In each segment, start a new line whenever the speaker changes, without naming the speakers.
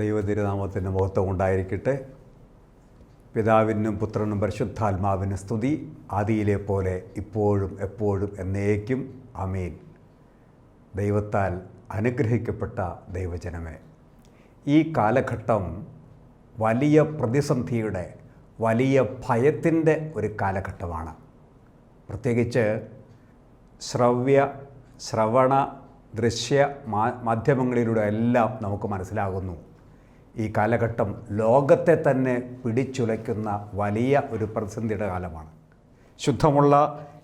ദൈവതിരുനാമത്തിൻ്റെ മഹത്വം ഉണ്ടായിരിക്കട്ടെ. പിതാവിനും പുത്രനും പരിശുദ്ധാത്മാവിനും സ്തുതി, ആദിയിലെ പോലെ ഇപ്പോഴും എപ്പോഴും എന്നേക്കും. ആമേൻ. ദൈവത്താൽ അനുഗ്രഹിക്കപ്പെട്ട ദൈവജനമേ, ഈ കാലഘട്ടം വലിയ പ്രതിസന്ധിയുടെ, വലിയ ഭയത്തിൻ്റെ ഒരു കാലഘട്ടമാണ്. പ്രത്യേകിച്ച് ശ്രവണ ദൃശ്യ മാധ്യമങ്ങളിലൂടെ എല്ലാം നമുക്ക് മനസ്സിലാകുന്നു. ഈ കാലഘട്ടം ലോകത്തെ തന്നെ പിടിച്ചുലയ്ക്കുന്ന വലിയ ഒരു പ്രതിസന്ധിയുടെ കാലമാണ്. ശുദ്ധമുള്ള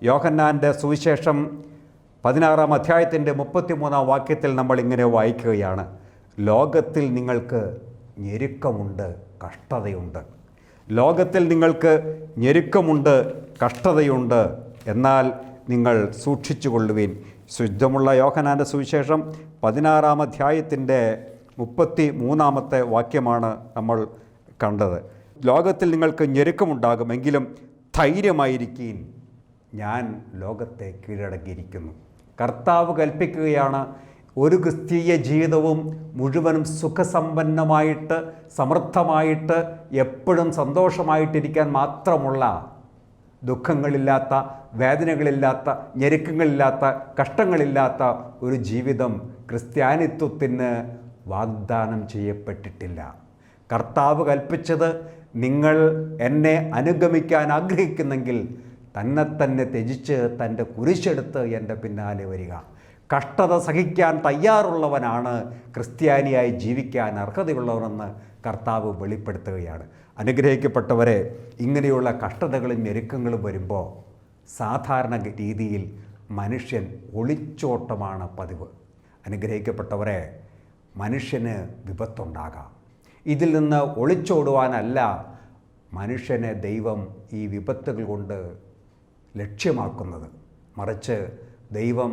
യോഹന്നാൻ്റെ സുവിശേഷം 16-ാം അധ്യായത്തിൻ്റെ 33-ാം വാക്യത്തിൽ നമ്മൾ ഇങ്ങനെ വായിക്കുകയാണ്: ലോകത്തിൽ നിങ്ങൾക്ക് ഞെരുക്കമുണ്ട്, കഷ്ടതയുണ്ട്. ലോകത്തിൽ നിങ്ങൾക്ക് ഞെരുക്കമുണ്ട്, കഷ്ടതയുണ്ട്, എന്നാൽ നിങ്ങൾ സൂക്ഷിച്ചുകൊള്ളുവിൻ. ശുദ്ധമുള്ള യോഹന്നാൻ്റെ സുവിശേഷം 16-ാം അധ്യായത്തിൻ്റെ 33-ാമത്തെ വാക്യമാണ് നമ്മൾ കണ്ടത്. ലോകത്തിൽ നിങ്ങൾക്ക് ഞെരുക്കമുണ്ടാകുമെങ്കിലും ധൈര്യമായിരിക്കീൻ, ഞാൻ ലോകത്തെ കീഴടക്കിയിരിക്കുന്നു. കർത്താവ് കൽപ്പിക്കുകയാണ്, ഒരു ക്രിസ്തീയ ജീവിതവും മുഴുവനും സുഖസമ്പന്നമായിട്ട്, സമൃദ്ധമായിട്ട്, എപ്പോഴും സന്തോഷമായിട്ടിരിക്കാൻ മാത്രമുള്ള, ദുഃഖങ്ങളില്ലാത്ത, വേദനകളില്ലാത്ത, ഞെരുക്കങ്ങളില്ലാത്ത, കഷ്ടങ്ങളില്ലാത്ത ഒരു ജീവിതം ക്രിസ്ത്യാനിത്വത്തിന് വാഗ്ദാനം ചെയ്യപ്പെട്ടിട്ടില്ല. കർത്താവ് കൽപ്പിച്ചത്, നിങ്ങൾ എന്നെ അനുഗമിക്കാൻ ആഗ്രഹിക്കുന്നെങ്കിൽ തന്നെ ത്യജിച്ച് തൻ്റെ കുരിശെടുത്ത് എൻ്റെ പിന്നാലെ വരിക. കഷ്ടത സഹിക്കാൻ തയ്യാറുള്ളവനാണ് ക്രിസ്ത്യാനിയായി ജീവിക്കാൻ അർഹതയുള്ളവനെന്ന് കർത്താവ് വെളിപ്പെടുത്തുകയാണ്. അനുഗ്രഹിക്കപ്പെട്ടവരെ, ഇങ്ങനെയുള്ള കഷ്ടതകളും ഞെരുക്കങ്ങളും വരുമ്പോൾ സാധാരണ രീതിയിൽ മനുഷ്യൻ ഒളിച്ചോട്ടമാണ് പതിവ്. അനുഗ്രഹിക്കപ്പെട്ടവരെ, മനുഷ്യന് വിപത്തുണ്ടാകാം. ഇതിൽ നിന്ന് ഒളിച്ചോടുവാനല്ല മനുഷ്യനെ ദൈവം ഈ വിപത്തുകൾ കൊണ്ട് ലക്ഷ്യമാക്കുന്നത്. മറിച്ച് ദൈവം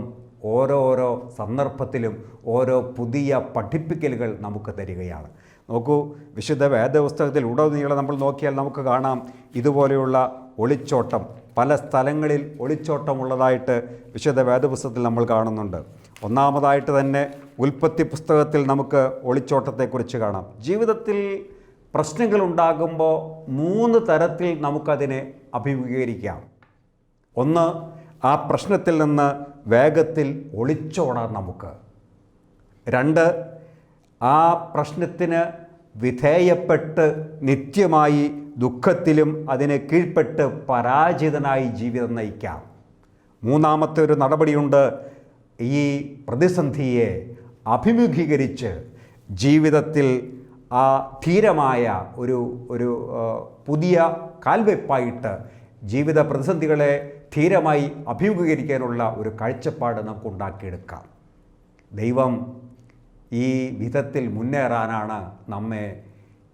ഓരോരോ സന്ദർഭത്തിലും ഓരോ പുതിയ പഠിപ്പിക്കലുകൾ നമുക്ക് തരികയാണ്. നോക്കൂ, വിശുദ്ധ വേദപുസ്തകത്തിൽ ഉടനീളം നമ്മൾ നോക്കിയാൽ നമുക്ക് കാണാം ഇതുപോലെയുള്ള ഒളിച്ചോട്ടം. പല സ്ഥലങ്ങളിൽ ഒളിച്ചോട്ടമുള്ളതായിട്ട് വിശുദ്ധ വേദപുസ്തകത്തിൽ നമ്മൾ കാണുന്നുണ്ട്. ഒന്നാമതായിട്ട് തന്നെ ഉൽപ്പത്തി പുസ്തകത്തിൽ നമുക്ക് ഒളിച്ചോട്ടത്തെക്കുറിച്ച് കാണാം. ജീവിതത്തിൽ പ്രശ്നങ്ങളുണ്ടാകുമ്പോൾ 3 തരത്തിൽ നമുക്കതിനെ അഭിമുഖീകരിക്കാം. ഒന്ന്, ആ പ്രശ്നത്തിൽ നിന്ന് വേഗത്തിൽ ഒളിച്ചോടാൻ നമുക്ക്. 2, ആ പ്രശ്നത്തിന് വിധേയപ്പെട്ട് നിത്യമായി ദുഃഖത്തിലും അതിനെ കീഴ്പ്പെട്ട് പരാജിതനായി ജീവിതം നയിക്കാം. 3-ാമത്തെ ഒരു നടപടിയുണ്ട്, ഈ പ്രതിസന്ധിയെ അഭിമുഖീകരിച്ച് ജീവിതത്തിൽ ആ ധീരമായ ഒരു പുതിയ കാൽവെപ്പായിട്ട് ജീവിത പ്രതിസന്ധികളെ ധീരമായി അഭിമുഖീകരിക്കാനുള്ള ഒരു കാഴ്ചപ്പാട് നമുക്ക് ഉണ്ടാക്കിയെടുക്കാം. ദൈവം ഈ വിധത്തിൽ മുന്നേറാനാണ് നമ്മെ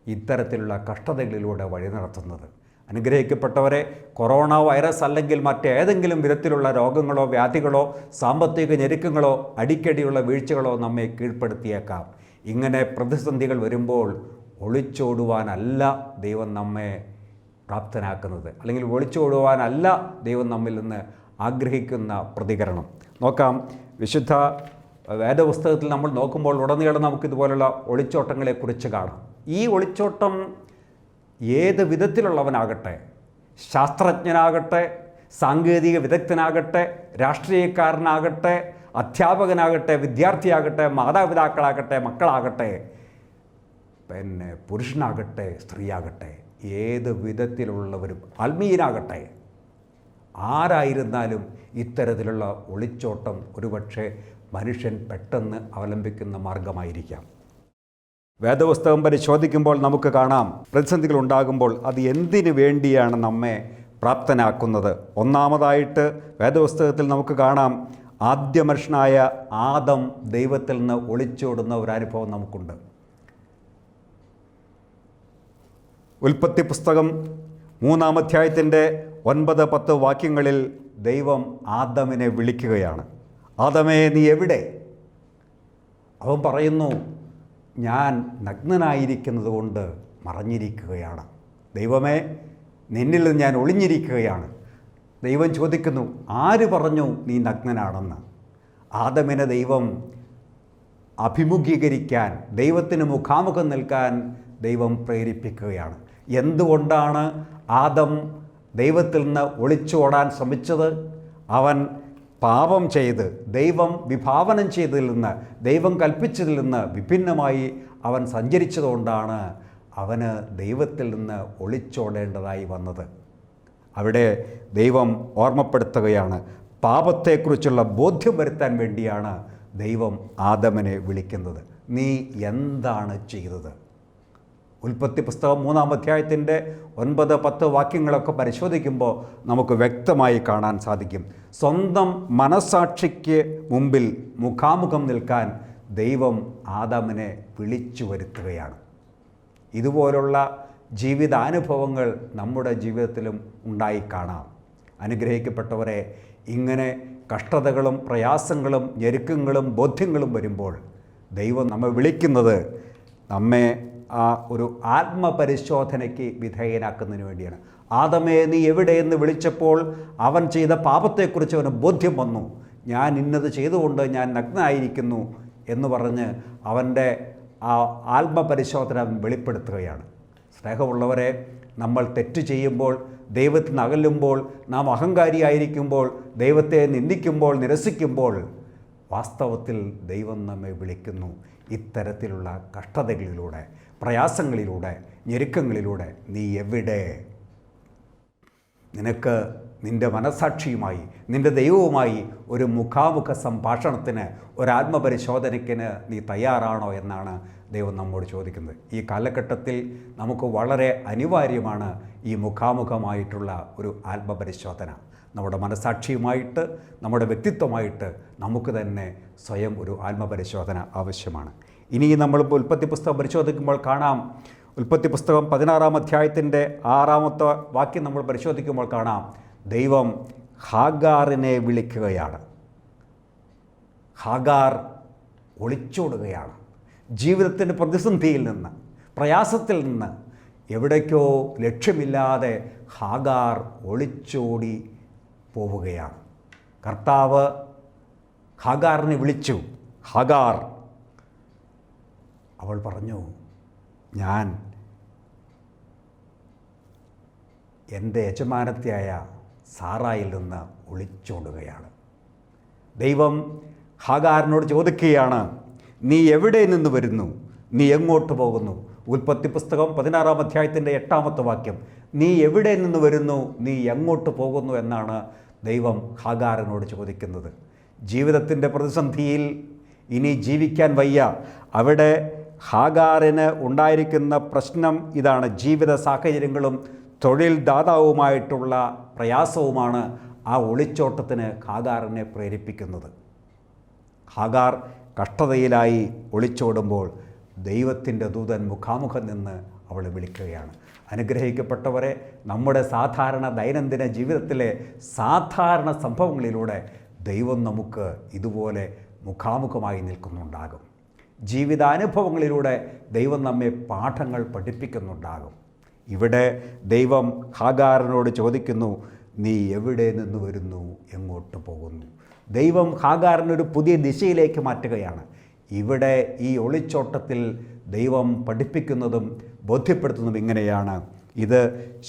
ഇത്തരത്തിലുള്ള കഷ്ടതകളിലൂടെ വഴി നടത്തുന്നത്. അനുഗ്രഹിക്കപ്പെട്ടവരെ, കൊറോണ വൈറസ് അല്ലെങ്കിൽ മറ്റേതെങ്കിലും വിധത്തിലുള്ള രോഗങ്ങളോ വ്യാധികളോ സാമ്പത്തിക ഞെരുക്കങ്ങളോ അടിക്കടിയുള്ള വീഴ്ചകളോ നമ്മെ കീഴ്പ്പെടുത്തിയേക്കാം. ഇങ്ങനെ പ്രതിസന്ധികൾ വരുമ്പോൾ ഒളിച്ചോടുവാനല്ല ദൈവം നമ്മെ പ്രാപ്തനാക്കുന്നത്, അല്ലെങ്കിൽ ഒളിച്ചോടുവാനല്ല ദൈവം നമ്മിൽ നിന്ന് ആഗ്രഹിക്കുന്ന പ്രതികരണം. നോക്കാം, വിശുദ്ധ വേദപുസ്തകത്തിൽ നമ്മൾ നോക്കുമ്പോൾ ഉടനീളം നമുക്കിതുപോലുള്ള ഒളിച്ചോട്ടങ്ങളെക്കുറിച്ച് കാണാം. ഈ ഒളിച്ചോട്ടം ഏത് വിധത്തിലുള്ളവനാകട്ടെ, ശാസ്ത്രജ്ഞനാകട്ടെ, സാങ്കേതിക വിദഗ്ധനാകട്ടെ, രാഷ്ട്രീയക്കാരനാകട്ടെ, അധ്യാപകനാകട്ടെ, വിദ്യാർത്ഥിയാകട്ടെ, മാതാപിതാക്കളാകട്ടെ, മക്കളാകട്ടെ, പുരുഷനാകട്ടെ, സ്ത്രീയാകട്ടെ, ഏത് വിധത്തിലുള്ളവരും, ആത്മീയനാകട്ടെ, ആരായിരുന്നാലും ഇത്തരത്തിലുള്ള ഒളിച്ചോട്ടം ഒരുപക്ഷെ മനുഷ്യൻ പെട്ടെന്ന് അവലംബിക്കുന്ന മാർഗമായിരിക്കാം. വേദപുസ്തകം പരിശോധിക്കുമ്പോൾ നമുക്ക് കാണാം, പ്രതിസന്ധികൾ ഉണ്ടാകുമ്പോൾ അത് എന്തിനു വേണ്ടിയാണ് നമ്മെ പ്രാപ്തനാക്കുന്നത്. ഒന്നാമതായിട്ട് വേദപുസ്തകത്തിൽ നമുക്ക് കാണാം, ആദ്യ മനുഷ്യനായ ആദം ദൈവത്തിൽ നിന്ന് ഒളിച്ചോടുന്ന ഒരനുഭവം നമുക്കുണ്ട്. ഉൽപ്പത്തി പുസ്തകം 3-ാം അധ്യായത്തിൻ്റെ 9-10 വാക്യങ്ങളിൽ ദൈവം ആദമിനെ വിളിക്കുകയാണ്. ആദമേ, നീ എവിടെ? അവൻ പറയുന്നു, ഞാൻ നഗ്നനായിരിക്കുന്നത് കൊണ്ട് മറഞ്ഞിരിക്കുകയാണ്. ദൈവമേ, നിന്നിൽ ഞാൻ ഒളിഞ്ഞിരിക്കുകയാണ്. ദൈവം ചോദിക്കുന്നു, ആര് പറഞ്ഞു നീ നഗ്നനാണെന്ന്? ആദമിനെ ദൈവം അഭിമുഖീകരിക്കാൻ, ദൈവത്തിന് മുഖാമുഖം നിൽക്കാൻ ദൈവം പ്രേരിപ്പിക്കുകയാണ്. എന്തുകൊണ്ടാണ് ആദം ദൈവത്തിൽ നിന്ന് ഒളിച്ചോടാൻ ശ്രമിച്ചത്? അവൻ പാപം ചെയ്ത് ദൈവം വിഭാവനം ചെയ്തതിൽ നിന്ന്, ദൈവം കൽപ്പിച്ചതിൽ നിന്ന് വിഭിന്നമായി അവൻ സഞ്ചരിച്ചതുകൊണ്ടാണ് അവന് ദൈവത്തിൽ നിന്ന് ഒളിച്ചോടേണ്ടതായി വന്നത്. അവിടെ ദൈവം ഓർമ്മപ്പെടുത്തുകയാണ്, പാപത്തെക്കുറിച്ചുള്ള ബോധ്യം വരുത്താൻ വേണ്ടിയാണ് ദൈവം ആദമിനെ വിളിക്കുന്നത്. നീ എന്താണ് ചെയ്തത്? ഉൽപ്പത്തി പുസ്തകം 3-ാം അധ്യായത്തിൻ്റെ 9-10 വാക്യങ്ങളൊക്കെ പരിശോധിക്കുമ്പോൾ നമുക്ക് വ്യക്തമായി കാണാൻ സാധിക്കും. സ്വന്തം മനസാക്ഷിക്ക് മുമ്പിൽ മുഖാമുഖം നിൽക്കാൻ ദൈവം ആദാമിനെ വിളിച്ചു വരുത്തുകയാണ്. ഇതുപോലുള്ള ജീവിതാനുഭവങ്ങൾ നമ്മുടെ ജീവിതത്തിലും ഉണ്ടായിക്കാണാം. അനുഗ്രഹിക്കപ്പെട്ടവരെ, ഇങ്ങനെ കഷ്ടതകളും പ്രയാസങ്ങളും ഞെരുക്കങ്ങളും ബോധ്യങ്ങളും വരുമ്പോൾ ദൈവം നമ്മെ വിളിക്കുന്നത് നമ്മെ ആ ഒരു ആത്മപരിശോധനയ്ക്ക് വിധേയനാക്കുന്നതിന് വേണ്ടിയാണ്. ആദമേ, നീ എവിടെയെന്ന് വിളിച്ചപ്പോൾ അവൻ ചെയ്ത പാപത്തെക്കുറിച്ച് അവന് ബോധ്യം വന്നു. ഞാൻ ഇന്നത് ചെയ്തുകൊണ്ട് ഞാൻ നഗ്നനായിരിക്കുന്നു എന്ന് പറഞ്ഞ് അവൻ്റെ ആ ആത്മപരിശോധന അവൻ വെളിപ്പെടുത്തുകയാണ്. സ്നേഹമുള്ളവരെ, നമ്മൾ തെറ്റ് ചെയ്യുമ്പോൾ, ദൈവത്തിൽ നിന്ന് അകലുമ്പോൾ, നാം അഹങ്കാരിയായിരിക്കുമ്പോൾ, ദൈവത്തെ നിന്ദിക്കുമ്പോൾ, നിരസിക്കുമ്പോൾ വാസ്തവത്തിൽ ദൈവം നമ്മെ വിളിക്കുന്നു ഇത്തരത്തിലുള്ള കഷ്ടതകളിലൂടെ, പ്രയാസങ്ങളിലൂടെ, ഞെരുക്കങ്ങളിലൂടെ. നീ എവിടെ? നിനക്ക് നിൻ്റെ മനസാക്ഷിയുമായി, നിൻ്റെ ദൈവവുമായി ഒരു മുഖാമുഖ സംഭാഷണത്തിന്, ഒരാത്മപരിശോധനയ്ക്കിന് നീ തയ്യാറാണോ എന്നാണ് ദൈവം നമ്മോട് ചോദിക്കുന്നത്. ഈ കാലഘട്ടത്തിൽ നമുക്ക് വളരെ അനിവാര്യമാണ് ഈ മുഖാമുഖമായിട്ടുള്ള ഒരു ആത്മപരിശോധന. നമ്മുടെ മനസാക്ഷിയുമായിട്ട്, നമ്മുടെ വ്യക്തിത്വമായിട്ട് നമുക്ക് തന്നെ സ്വയം ഒരു ആത്മപരിശോധന ആവശ്യമാണ്. ഇനി നമ്മൾ ഉൽപ്പത്തി പുസ്തകം പരിശോധിക്കുമ്പോൾ കാണാം, ഉൽപ്പത്തി പുസ്തകം 16-ാം അധ്യായത്തിൻ്റെ 6-ാമത്തെ വാക്യം നമ്മൾ പരിശോധിക്കുമ്പോൾ കാണാം, ദൈവം ഹാഗാറിനെ വിളിക്കുകയാണ്. ഹാഗാർ ഒളിച്ചോടുകയാണ്. ജീവിതത്തിൻ്റെ പ്രതിസന്ധിയിൽ നിന്ന്, പ്രയാസത്തിൽ നിന്ന് എവിടേക്കോ ലക്ഷ്യമില്ലാതെ ഹാഗാർ ഒളിച്ചോടി പോവുകയാണ്. കർത്താവ് ഹാഗാറിനെ വിളിച്ചു. ഹാഗാർ, അവൾ പറഞ്ഞു, ഞാൻ എൻ്റെ യജമാനത്തിയായ സാറായിൽ നിന്ന് ഒളിച്ചോടുകയാണ്. ദൈവം ഹാഗാറിനോട് ചോദിക്കുകയാണ്, നീ എവിടെ നിന്ന് വരുന്നു? നീ എങ്ങോട്ട് പോകുന്നു? ഉൽപ്പത്തി പുസ്തകം 16-ാം അധ്യായത്തിൻ്റെ 8-ാമത്തെ വാക്യം, നീ എവിടെ നിന്ന് വരുന്നു? നീ എങ്ങോട്ട് പോകുന്നു എന്നാണ് ദൈവം ഹാഗാറിനോട് ചോദിക്കുന്നത്. ജീവിതത്തിൻ്റെ പ്രതിസന്ധിയിൽ ഇനി ജീവിക്കാൻ വയ്യ. അവിടെ ഹാഗാറിന് ഉണ്ടായിരിക്കുന്ന പ്രശ്നം ഇതാണ്. ജീവിത സാഹചര്യങ്ങളും തൊഴിൽ ദാതാവുമായിട്ടുള്ള പ്രയാസവുമാണ് ആ ഒളിച്ചോട്ടത്തിന് ഹാഗാറിനെ പ്രേരിപ്പിക്കുന്നത്. ഹാഗാർ കഷ്ടതയിലായി ഒളിച്ചോടുമ്പോൾ ദൈവത്തിൻ്റെ ദൂതൻ മുഖാമുഖം നിന്ന് അവളെ വിളിക്കുകയാണ്. അനുഗ്രഹിക്കപ്പെട്ടവരെ, നമ്മുടെ സാധാരണ ദൈനംദിന ജീവിതത്തിലെ സാധാരണ സംഭവങ്ങളിലൂടെ ദൈവം നമുക്ക് ഇതുപോലെ മുഖാമുഖമായി നിൽക്കുന്നുണ്ടാകും. ജീവിതാനുഭവങ്ങളിലൂടെ ദൈവം നമ്മെ പാഠങ്ങൾ പഠിപ്പിക്കുന്നുണ്ടാകും. ഇവിടെ ദൈവം ഹാഗാറിനോട് ചോദിക്കുന്നു, നീ എവിടെ നിന്ന് വരുന്നു? എങ്ങോട്ട് പോകുന്നു? ദൈവം ഹാഗാറിനൊരു പുതിയ ദിശയിലേക്ക് മാറ്റുകയാണ്. ഇവിടെ ഈ ഒളിച്ചോട്ടത്തിൽ ദൈവം പഠിപ്പിക്കുന്നതും ബോധ്യപ്പെടുത്തുന്നതും ഇങ്ങനെയാണ്. ഇത്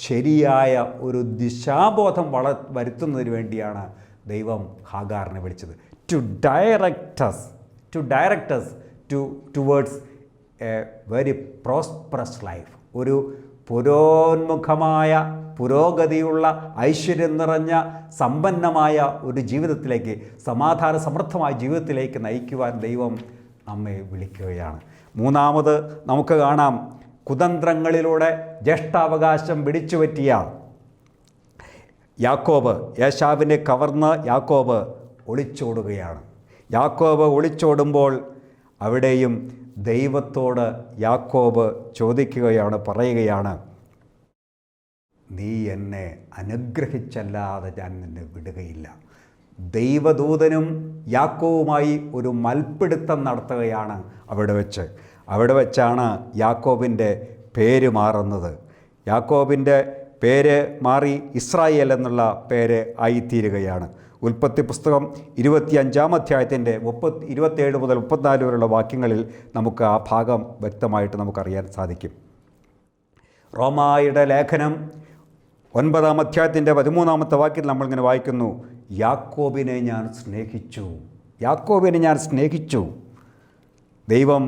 ശരിയായ ഒരു ദിശാബോധം വരുത്തുന്നതിന് വേണ്ടിയാണ് ദൈവം ഹാഗാറിനെ വിളിച്ചത്. To direct us towards a very prosperous life. ഒരു പുരോന്മുഖമായ, പുരോഗതിയുള്ള, ഐശ്വര്യം നിറഞ്ഞ, സമ്പന്നമായ ഒരു ജീവിതത്തിലേക്ക്, സമാധാന സമൃദ്ധമായ ജീവിതത്തിലേക്ക് നയിക്കുവാൻ ദൈവം നമ്മെ വിളിക്കുകയാണ്. മൂന്നാമത് നമുക്ക് കാണാം, കുതന്ത്രങ്ങളിലൂടെ ജ്യേഷ്ഠാവകാശം പിടിച്ചു പറ്റിയ യാക്കോബ്, ഏശാവിനെ കവർന്ന് യാക്കോബ് ഒളിച്ചോടുകയാണ്. യാക്കോബ് ഒളിച്ചോടുമ്പോൾ അവിടെയും ദൈവത്തോട് യാക്കോബ് ചോദിക്കുകയാണ്, പറയുകയാണ്, നീ എന്നെ അനുഗ്രഹിച്ചല്ലാതെ ഞാൻ നിന്നെ വിടുകയില്ല. ദൈവദൂതനും യാക്കോബുമായി ഒരു മൽപ്പിടുത്തം നടത്തുകയാണ് അവിടെ വെച്ചാണ് യാക്കോബിൻ്റെ പേര് മാറുന്നത്. യാക്കോബിൻ്റെ പേര് മാറി ഇസ്രായേൽ എന്നുള്ള പേര് ആയിത്തീരുകയാണ്. ഉൽപ്പത്തി പുസ്തകം 25-ാം അധ്യായത്തിൻ്റെ 27 മുതൽ 34 വരെയുള്ള വാക്യങ്ങളിൽ നമുക്ക് ആ ഭാഗം വ്യക്തമായിട്ട് നമുക്കറിയാൻ സാധിക്കും. റോമായുടെ ലേഖനം 9-ാം അധ്യായത്തിൻ്റെ 13-ാമത്തെ വാക്യത്തിൽ നമ്മളിങ്ങനെ വായിക്കുന്നു, യാക്കോബിനെ ഞാൻ സ്നേഹിച്ചു. ദൈവം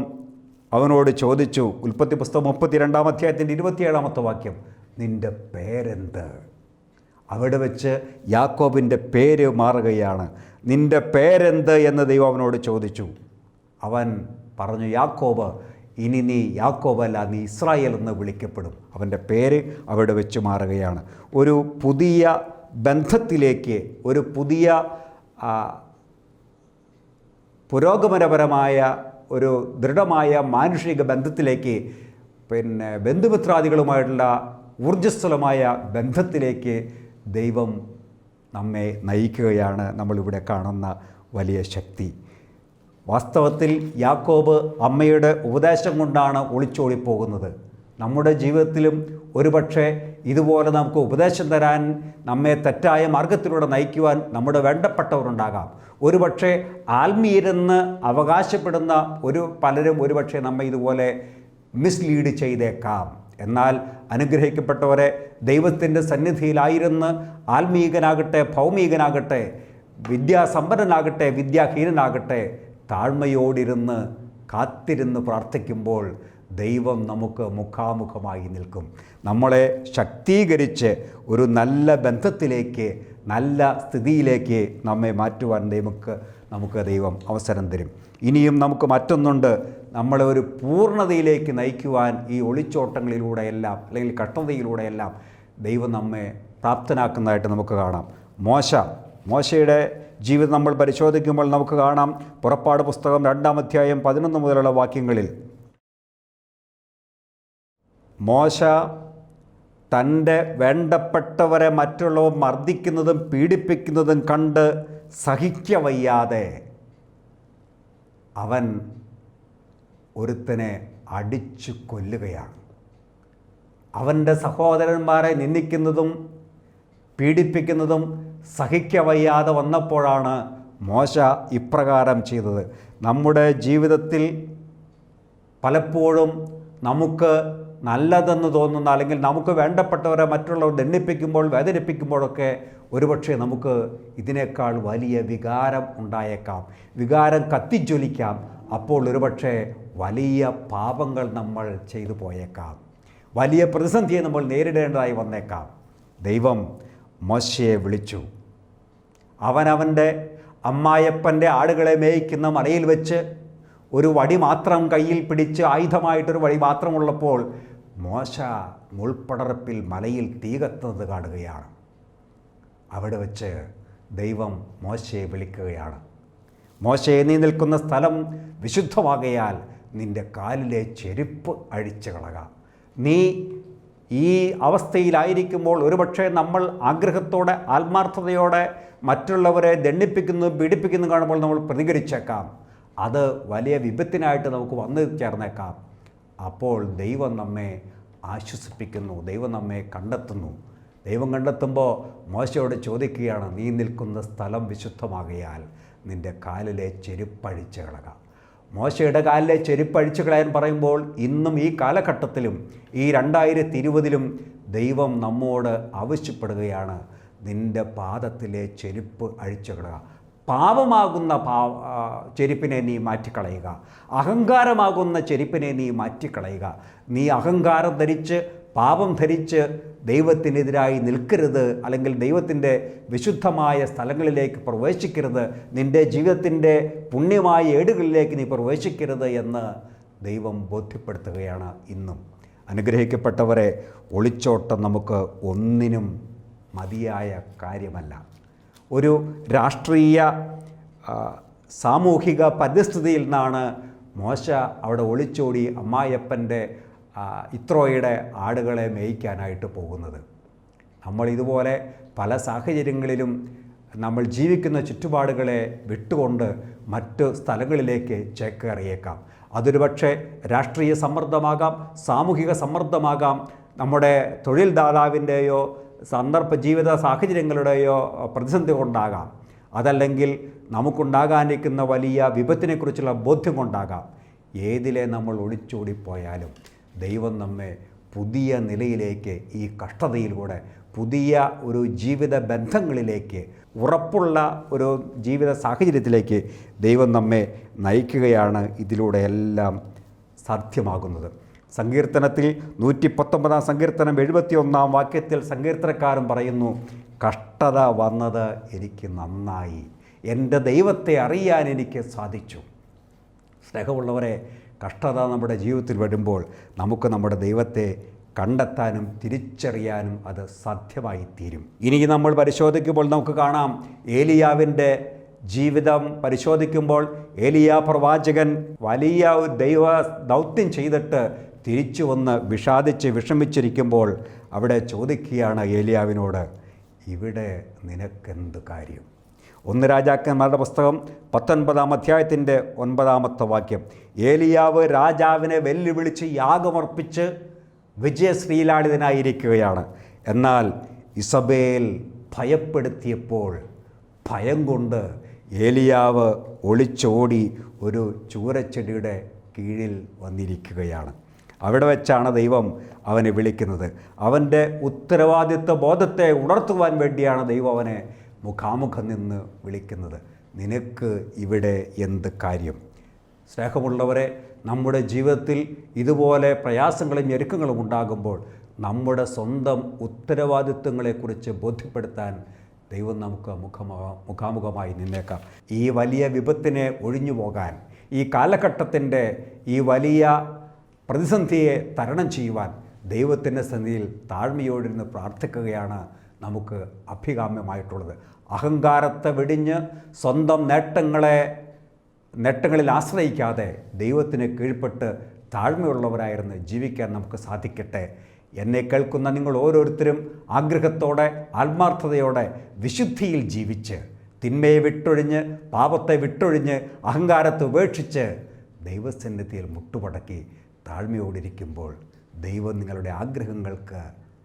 അവനോട് ചോദിച്ചു. ഉൽപ്പത്തി പുസ്തകം 32-ാം അധ്യായത്തിൻ്റെ 27-ാമത്തെ വാക്യം, നിൻ്റെ പേരെന്ത്? അവിടെ വെച്ച് യാക്കോബിൻ്റെ പേര് മാറുകയാണ്. നിൻ്റെ പേരെന്ത് എന്ന് ദൈവം അവനോട് ചോദിച്ചു. അവൻ പറഞ്ഞു, യാക്കോബ്. ഇനി നീ യാക്കോബല്ല, നീ ഇസ്രായേൽ എന്ന് വിളിക്കപ്പെടും. അവൻ്റെ പേര് അവിടെ വെച്ച് മാറുകയാണ്. ഒരു പുതിയ ബന്ധത്തിലേക്ക്, ഒരു പുതിയ പുരോഗമനപരമായ ഒരു ദൃഢമായ മാനുഷിക ബന്ധത്തിലേക്ക്, ബന്ധുമിത്രാദികളുമായിട്ടുള്ള ഊർജ്ജസ്വലമായ ബന്ധത്തിലേക്ക് ദൈവം നമ്മെ നയിക്കുകയാണ് നമ്മളിവിടെ കാണുന്ന വലിയ ശക്തി. വാസ്തവത്തിൽ യാക്കോബ് അമ്മയുടെ ഉപദേശം കൊണ്ടാണ് ഒളിച്ചോടിപ്പോകുന്നത്. നമ്മുടെ ജീവിതത്തിലും ഒരുപക്ഷെ ഇതുപോലെ നമുക്ക് ഉപദേശം തരാൻ, നമ്മെ തെറ്റായ മാർഗത്തിലൂടെ നയിക്കുവാൻ നമ്മുടെ വേണ്ടപ്പെട്ടവരുണ്ടാകാം. ഒരുപക്ഷെ ആത്മീയരെന്ന് അവകാശപ്പെടുന്ന പലരും ഒരുപക്ഷെ നമ്മെ ഇതുപോലെ മിസ്ലീഡ് ചെയ്തേക്കാം. എന്നാൽ അനുഗ്രഹിക്കപ്പെട്ടവരെ, ദൈവത്തിൻ്റെ സന്നിധിയിലായിരുന്ന് ആത്മീകനാകട്ടെ, ഭൗമികനാകട്ടെ, വിദ്യാസമ്പന്നനാകട്ടെ, വിദ്യാഹീനനാകട്ടെ, താഴ്മയോടിരുന്ന് കാത്തിരുന്ന് പ്രാർത്ഥിക്കുമ്പോൾ ദൈവം നമുക്ക് മുഖാമുഖമായി നിൽക്കും. നമ്മളെ ശക്തീകരിച്ച് ഒരു നല്ല ബന്ധത്തിലേക്ക്, നല്ല സ്ഥിതിയിലേക്ക് നമ്മെ മാറ്റുവാൻ നമുക്ക് ദൈവം അവസരം തരും. ഇനിയും നമുക്ക് മറ്റൊന്നുണ്ട്, നമ്മളെ ഒരു പൂർണ്ണതയിലേക്ക് നയിക്കുവാൻ ഈ ഒളിച്ചോട്ടങ്ങളിലൂടെയെല്ലാം അല്ലെങ്കിൽ കഷ്ടതയിലൂടെയെല്ലാം ദൈവം നമ്മെ പ്രാപ്തനാക്കുന്നതായിട്ട് നമുക്ക് കാണാം. മോശയുടെ ജീവിതം നമ്മൾ പരിശോധിക്കുമ്പോൾ നമുക്ക് കാണാം, പുറപ്പാട് പുസ്തകം 2-ാം അധ്യായം 11 മുതലുള്ള വാക്യങ്ങളിൽ മോശ തൻ്റെ വേണ്ടപ്പെട്ടവരെ മറ്റുള്ളവർ മർദ്ദിക്കുന്നതും പീഡിപ്പിക്കുന്നതും കണ്ട് സഹിക്കവയ്യാതെ അവൻ ഒരുത്തനെ അടിച്ചു കൊല്ലുകയാണ്. അവൻ്റെ സഹോദരന്മാരെ നിന്ദിക്കുന്നതും പീഡിപ്പിക്കുന്നതും സഹിക്കവയ്യാതെ വന്നപ്പോഴാണ് മോശ ഇപ്രകാരം ചെയ്തത്. നമ്മുടെ ജീവിതത്തിൽ പലപ്പോഴും നമുക്ക് നല്ലതെന്ന് തോന്നുന്ന, അല്ലെങ്കിൽ നമുക്ക് വേണ്ടപ്പെട്ടവരെ മറ്റുള്ളവർ ദണ്ഡിപ്പിക്കുമ്പോൾ, വേദനിപ്പിക്കുമ്പോഴൊക്കെ ഒരുപക്ഷെ നമുക്ക് ഇതിനേക്കാൾ വലിയ വികാരം ഉണ്ടായേക്കാം, വികാരം കത്തിജ്വലിക്കാം. അപ്പോൾ ഒരുപക്ഷെ വലിയ പാപങ്ങൾ നമ്മൾ ചെയ്തു പോയേക്കാം, വലിയ പ്രതിസന്ധിയെ നമ്മൾ നേരിടേണ്ടതായി വന്നേക്കാം. ദൈവം മോശയെ വിളിച്ചു. അവനവൻ്റെ അമ്മായപ്പൻ്റെ ആടുകളെ മേയ്ക്കുന്ന മലയിൽ വെച്ച് ഒരു വടി മാത്രം കയ്യിൽ പിടിച്ച്, ആയുധമായിട്ടൊരു വടി മാത്രമുള്ളപ്പോൾ മോശ മുൾപ്പടർപ്പിൽ മലയിൽ തീ കത്തുന്നത് കാണുകയാണ്. അവിടെ വെച്ച് ദൈവം മോശയെ വിളിക്കുകയാണ്. മോശയെ, നീ നിൽക്കുന്ന സ്ഥലം വിശുദ്ധമാകയാൽ നിൻ്റെ കാലിലെ ചെരുപ്പ് അഴിച്ചു കളക. നീ ഈ അവസ്ഥയിലായിരിക്കുമ്പോൾ ഒരുപക്ഷെ നമ്മൾ ആഗ്രഹത്തോടെ, ആത്മാർത്ഥതയോടെ മറ്റുള്ളവരെ ദണ്ഡിപ്പിക്കുന്നു, പീഡിപ്പിക്കുന്നു കാണുമ്പോൾ നമ്മൾ പ്രതികരിച്ചേക്കാം. അത് വലിയ വിപത്തിനായിട്ട് നമുക്ക് വന്നു ചേർന്നേക്കാം. അപ്പോൾ ദൈവം നമ്മെ ആശ്വസിപ്പിക്കുന്നു, ദൈവം നമ്മെ കണ്ടെത്തുന്നു. ദൈവം കണ്ടെത്തുമ്പോൾ മോശയോട് ചോദിക്കുകയാണ്, നീ നിൽക്കുന്ന സ്ഥലം വിശുദ്ധമാകയാൽ നിൻ്റെ കാലിലെ ചെരുപ്പഴിച്ച് കളക. മോശയുടെ കാലിലെ ചെരുപ്പഴിച്ച് കളയാൻ പറയുമ്പോൾ ഇന്നും ഈ കാലഘട്ടത്തിലും ഈ 2020-ലും ദൈവം നമ്മോട് ആവശ്യപ്പെടുകയാണ്, നിൻ്റെ പാദത്തിലെ ചെരുപ്പ് അഴിച്ചു കളയുക. പാപമാകുന്ന ചെരുപ്പിനെ നീ മാറ്റിക്കളയുക, അഹങ്കാരമാകുന്ന ചെരുപ്പിനെ നീ മാറ്റിക്കളയുക. നീ അഹങ്കാരം ധരിച്ച്, പാപം ധരിച്ച് ദൈവത്തിനെതിരായി നിൽക്കരുത്, അല്ലെങ്കിൽ ദൈവത്തിൻ്റെ വിശുദ്ധമായ സ്ഥലങ്ങളിലേക്ക് പ്രവേശിക്കരുത്, നിൻ്റെ ജീവിതത്തിൻ്റെ പുണ്യമായ ഏടുകളിലേക്ക് നീ പ്രവേശിക്കരുത് എന്ന് ദൈവം ബോധ്യപ്പെടുത്തുകയാണ്. ഇന്നും അനുഗ്രഹിക്കപ്പെട്ടവരെ, ഒളിച്ചോട്ടം നമുക്ക് ഒന്നിനും മതിയായ കാര്യമല്ല. ഒരു രാഷ്ട്രീയ സാമൂഹിക പരിസ്ഥിതിയിൽ നിന്നാണ് മോശ അവിടെ ഒളിച്ചോടി അമ്മായപ്പൻ്റെ ഇത്രോയുടെ ആടുകളെ മേയ്ക്കാനായിട്ട് പോകുന്നത്. നമ്മൾ ഇതുപോലെ പല സാഹചര്യങ്ങളിലും നമ്മൾ ജീവിക്കുന്ന ചുറ്റുപാടുകളെ വിട്ടുകൊണ്ട് മറ്റ് സ്ഥലങ്ങളിലേക്ക് ചേക്കേറിയേക്കാം. അതൊരു പക്ഷേ രാഷ്ട്രീയ സമ്മർദ്ദമാകാം, സാമൂഹിക സമ്മർദ്ദമാകാം, നമ്മുടെ തൊഴിൽദാതാവിൻ്റെയോ ജീവിത സാഹചര്യങ്ങളുടെയോ പ്രതിസന്ധി കൊണ്ടാകാം. അതല്ലെങ്കിൽ നമുക്കുണ്ടാകാനിരിക്കുന്ന വലിയ വിപത്തിനെക്കുറിച്ചുള്ള ബോധ്യം കൊണ്ടാകാം. ഏതിലെ നമ്മൾ ഒളിച്ചോടിപ്പോയാലും ദൈവം നമ്മെ പുതിയ നിലയിലേക്ക്, ഈ കഷ്ടതയിലൂടെ പുതിയ ഒരു ജീവിത ബന്ധങ്ങളിലേക്ക്, ഉറപ്പുള്ള ഒരു ജീവിത സാഹചര്യത്തിലേക്ക് ദൈവം നമ്മെ നയിക്കുകയാണ് ഇതിലൂടെ എല്ലാം സാധ്യമാകുന്നത്. സങ്കീർത്തനത്തിൽ 119 സങ്കീർത്തനം 71 വാക്യത്തിൽ സങ്കീർത്തനക്കാരൻ പറയുന്നു, കഷ്ടത വന്നത് എനിക്ക് നന്നായി, എൻ്റെ ദൈവത്തെ അറിയാൻ എനിക്ക് സാധിച്ചു. സ്നേഹമുള്ളവരെ, കഷ്ടത നമ്മുടെ ജീവിതത്തിൽ വരുമ്പോൾ നമുക്ക് നമ്മുടെ ദൈവത്തെ കണ്ടെത്താനും തിരിച്ചറിയാനും അത് സാധ്യമായി തീരും. ഇനി നമ്മൾ പരിശോധിക്കുമ്പോൾ നമുക്ക് കാണാം, ഏലിയാവിൻ്റെ ജീവിതം പരിശോധിക്കുമ്പോൾ ഏലിയ പ്രവാചകൻ വലിയ ദൈവ ദൗത്യം ചെയ്തിട്ട് തിരിച്ചു വന്ന് വിഷാദിച്ച് വിഷമിച്ചിരിക്കുമ്പോൾ അവിടെ ചോദിക്കുകയാണ് ഏലിയാവിനോട്, ഇവിടെ നിനക്കെന്ത് കാര്യം? 1 രാജാക്കന്മാരുടെ പുസ്തകം 19 അധ്യായത്തിൻ്റെ 9 വാക്യം. ഏലിയാവ് രാജാവിനെ വെല്ലുവിളിച്ച് യാഗമർപ്പിച്ച് വിജയശ്രീലാളിതനായിരിക്കുകയാണ്. എന്നാൽ ഇസബേൽ ഭയപ്പെടുത്തിയപ്പോൾ ഭയം കൊണ്ട് ഏലിയാവ് ഒളിച്ചോടി ഒരു ചൂരച്ചെടിയുടെ കീഴിൽ വന്നിരിക്കുകയാണ്. അവിടെ വെച്ചാണ് ദൈവം അവനെ വിളിക്കുന്നത്. അവൻ്റെ ഉത്തരവാദിത്വ ബോധത്തെ ഉണർത്തുവാൻ വേണ്ടിയാണ് ദൈവം അവനെ മുഖാമുഖം നിന്ന് വിളിക്കുന്നത്. നിനക്ക് ഇവിടെ എന്ത് കാര്യം? സ്നേഹമുള്ളവരെ, നമ്മുടെ ജീവിതത്തിൽ ഇതുപോലെ പ്രയാസങ്ങളും ഞെരുക്കങ്ങളും ഉണ്ടാകുമ്പോൾ നമ്മുടെ സ്വന്തം ഉത്തരവാദിത്വങ്ങളെക്കുറിച്ച് ബോധ്യപ്പെടുത്താൻ ദൈവം നമുക്ക് മുഖാമുഖമായി നിന്നേക്കാം. ഈ വലിയ വിപത്തിനെ ഒഴിഞ്ഞു പോകാൻ, ഈ കാലഘട്ടത്തിൻ്റെ ഈ വലിയ പ്രതിസന്ധിയെ തരണം ചെയ്യുവാൻ ദൈവത്തിൻ്റെ സന്നിധിയിൽ താഴ്മയോടിരുന്ന് പ്രാർത്ഥിക്കുകയാണ് നമുക്ക് അഭികാമ്യമായിട്ടുള്ളത്. അഹങ്കാരത്തെ വെടിഞ്ഞ് സ്വന്തം നേട്ടങ്ങളിൽ ആശ്രയിക്കാതെ ദൈവത്തിന് കീഴ്പ്പെട്ട് താഴ്മയുള്ളവരായിരുന്ന് ജീവിക്കാൻ നമുക്ക് സാധിക്കട്ടെ. എന്നെ കേൾക്കുന്ന നിങ്ങൾ ഓരോരുത്തരും ആഗ്രഹത്തോടെ, ആത്മാർത്ഥതയോടെ, വിശുദ്ധിയിൽ ജീവിച്ച്, തിന്മയെ വിട്ടൊഴിഞ്ഞ്, പാപത്തെ വിട്ടൊഴിഞ്ഞ്, അഹങ്കാരത്തെ ഉപേക്ഷിച്ച് ദൈവസന്നിധിയിൽ മുട്ടുമടക്കി താഴ്മയോടിരിക്കുമ്പോൾ ദൈവം നിങ്ങളുടെ ആഗ്രഹങ്ങൾക്ക്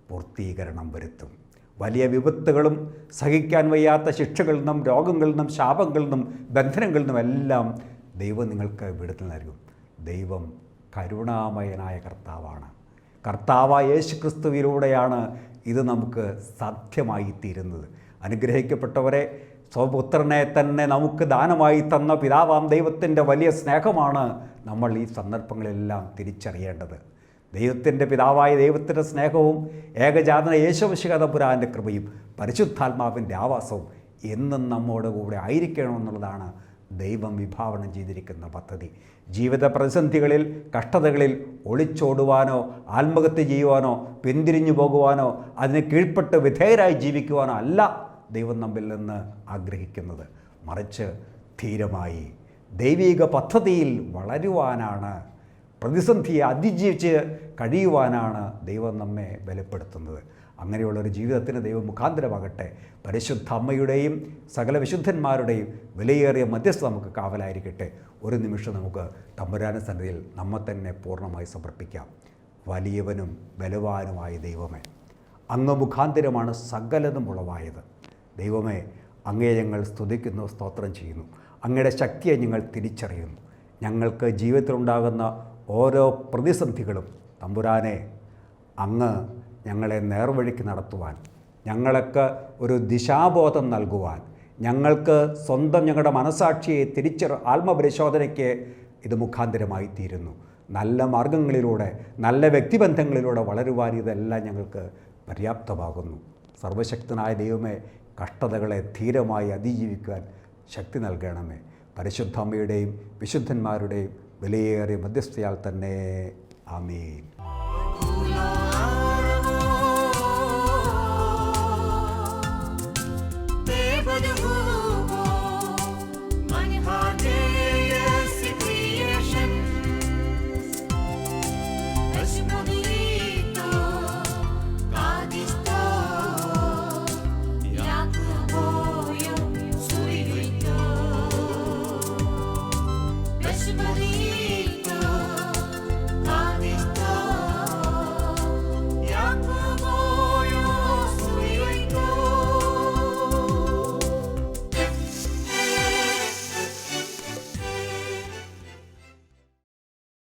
പൂർത്തീകരണം വരുത്തും. വലിയ വിപത്തുകളും സഹിക്കാൻ വയ്യാത്ത ശിക്ഷകളിൽ നിന്നും, രോഗങ്ങളിൽ നിന്നും, ശാപങ്ങളിൽ നിന്നും, ബന്ധനങ്ങളിൽ നിന്നും എല്ലാം ദൈവം നിങ്ങൾക്ക് വിടുതൽ നൽകും. ദൈവം കരുണാമയനായ കർത്താവാണ്. കർത്താവായ യേശുക്രിസ്തുവിലൂടെയാണ് ഇത് നമുക്ക് സാധ്യമായി തീരുന്നത്. അനുഗ്രഹിക്കപ്പെട്ടവരെ, സ്വപുത്രനെ തന്നെ നമുക്ക് ദാനമായി തന്ന പിതാവാം ദൈവത്തിൻ്റെ വലിയ സ്നേഹമാണ് നമ്മൾ ഈ സന്ദർഭങ്ങളെല്ലാം തിരിച്ചറിയേണ്ടത്. ദൈവത്തിൻ്റെ പിതാവായ ദൈവത്തിൻ്റെ സ്നേഹവും ഏകജാതന യേശുമിശിഹാ തമ്പുരാൻ്റെ കൃപയും പരിശുദ്ധാത്മാവിൻ്റെ ആവാസവും എന്നും നമ്മോട് കൂടെ ആയിരിക്കണമെന്നുള്ളതാണ് ദൈവം വിഭാവനം ചെയ്തിരിക്കുന്ന പദ്ധതി. ജീവിത പ്രതിസന്ധികളിൽ, കഷ്ടതകളിൽ ഒളിച്ചോടുവാനോ, ആത്മഹത്യ ചെയ്യുവാനോ, പിന്തിരിഞ്ഞു പോകുവാനോ, അതിന് കീഴ്പ്പെട്ട് വിധേയരായി ജീവിക്കുവാനോ അല്ല ദൈവം നമ്മിൽ നിന്ന് ആഗ്രഹിക്കുന്നത്. മറിച്ച് ധീരമായി ദൈവിക പദ്ധതിയിൽ വളരുവാനാണ്, പ്രതിസന്ധിയെ അതിജീവിച്ച് കഴിയുവാനാണ് ദൈവം നമ്മെ ബലപ്പെടുത്തുന്നത്. അങ്ങനെയുള്ളൊരു ജീവിതത്തിന് ദൈവം മുഖാന്തരമാകട്ടെ. പരിശുദ്ധ അമ്മയുടെയും സകല വിശുദ്ധന്മാരുടെയും വിലയേറിയ മധ്യസ്ഥ നമുക്ക് കാവലായിരിക്കട്ടെ. ഒരു നിമിഷം നമുക്ക് തമ്പുരാന്റെ സന്നിധിയിൽ നമ്മെ തന്നെ പൂർണ്ണമായി സമർപ്പിക്കാം. വലിയവനും ബലവാനുമായ ദൈവമേ, അങ്ങ് മുഖാന്തരമാണ് സകലതും ഉളവായത്. ദൈവമേ, അങ്ങയെ ഞങ്ങൾ സ്തുതിക്കുന്നു, സ്തോത്രം ചെയ്യുന്നു. അങ്ങയുടെ ശക്തിയെ ഞങ്ങൾ തിരിച്ചറിയുന്നു. ഞങ്ങൾക്ക് ജീവിതത്തിലുണ്ടാകുന്ന ഓരോ പ്രതിസന്ധികളും തമ്പുരാനെ അങ്ങ് ഞങ്ങളെ നേർവഴിക്ക് നടത്തുവാൻ, ഞങ്ങൾക്ക് ഒരു ദിശാബോധം നൽകുവാൻ, ഞങ്ങൾക്ക് സ്വന്തം ഞങ്ങളുടെ മനസാക്ഷിയെ ആത്മപരിശോധനയ്ക്ക് ഇത് മുഖാന്തരമായി തീരുന്നു. നല്ല മാർഗങ്ങളിലൂടെ, നല്ല വ്യക്തിബന്ധങ്ങളിലൂടെ വളരുവാൻ ഇതെല്ലാം ഞങ്ങൾക്ക് പര്യാപ്തമാകുന്നു. സർവശക്തനായ ദൈവമേ, കഷ്ടതകളെ ധീരമായി അതിജീവിക്കാൻ ശക്തി നൽകണമേ. പരിശുദ്ധ അമ്മയുടെയും വിശുദ്ധന്മാരുടെയും വിലയേറിയ മധ്യസ്ഥയാൽ തന്നെ. ആമേൻ.